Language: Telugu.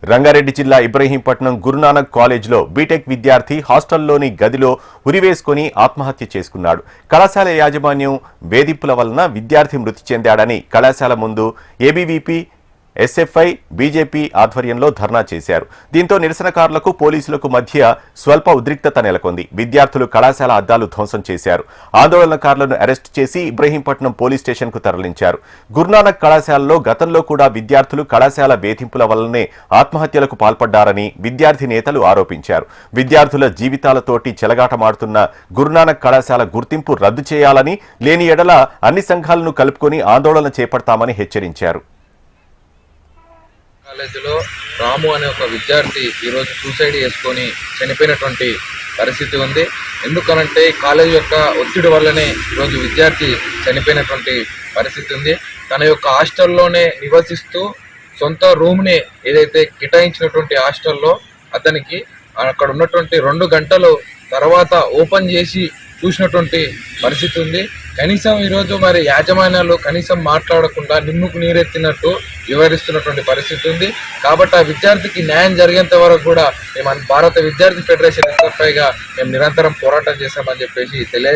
రంగారెడ్డి జిల్లా ఇబ్రహీంపట్నం గురునానక్ కాలేజ్లో బీటెక్ విద్యార్థి హాస్టల్లోని గదిలో ఉరివేసుకుని ఆత్మహత్య చేసుకున్నాడు. కళాశాల యాజమాన్యం వేధింపుల వలన విద్యార్థి మృతి చెందాడని కళాశాల ముందు ఏబీవీపీ, ఎస్ఎఫ్ఐ, బీజేపీ ఆధ్వర్యంలో ధర్నా చేశారు. దీంతో నిరసనకారులకు పోలీసులకు మధ్య స్వల్ప ఉద్రిక్తత నెలకొంది. విద్యార్థులు కళాశాల అద్దాలు ధ్వంసం చేశారు. ఆందోళనకారులను అరెస్టు చేసి ఇబ్రహీంపట్నం పోలీస్ స్టేషన్కు తరలించారు. గురునానక్ కళాశాలలో గతంలో కూడా విద్యార్థులు కళాశాల వేధింపుల వల్లనే ఆత్మహత్యలకు పాల్పడ్డారని విద్యార్థి నేతలు ఆరోపించారు. విద్యార్థుల జీవితాలతోటి చెలగాటమాడుతున్న గురునానక్ కళాశాల గుర్తింపు రద్దు చేయాలని, లేని ఎడల అన్ని సంఘాలను కలుపుకొని ఆందోళన చేపడతామని హెచ్చరించారు. కాలేజీలో రాము అనే ఒక విద్యార్థి ఈరోజు సూసైడ్ చేసుకొని చనిపోయినటువంటి పరిస్థితి ఉంది. ఎందుకనంటే కాలేజీ యొక్క ఒత్తిడి వల్లనే ఈరోజు విద్యార్థి చనిపోయినటువంటి పరిస్థితి ఉంది. తన యొక్క హాస్టల్లోనే నివసిస్తూ సొంత రూమ్ని ఏదైతే కేటాయించినటువంటి హాస్టల్లో అతనికి అక్కడ ఉన్నటువంటి 2 గంటలు తర్వాత ఓపెన్ చేసి చూసినటువంటి పరిస్థితి ఉంది. కనీసం ఈరోజు మరి యాజమాన్యాలు కనీసం మాట్లాడకుండా నిమ్ముకు నీరెత్తినట్టు వివరిస్తున్నటువంటి పరిస్థితి ఉంది. కాబట్టి ఆ విద్యార్థికి న్యాయం జరిగేంత వరకు కూడా మేము భారత విద్యార్థి ఫెడరేషన్ ఎస్ఎఫ్ఐగా మేము నిరంతరం పోరాటం చేస్తామని చెప్పేసి తెలియజేస్తాం.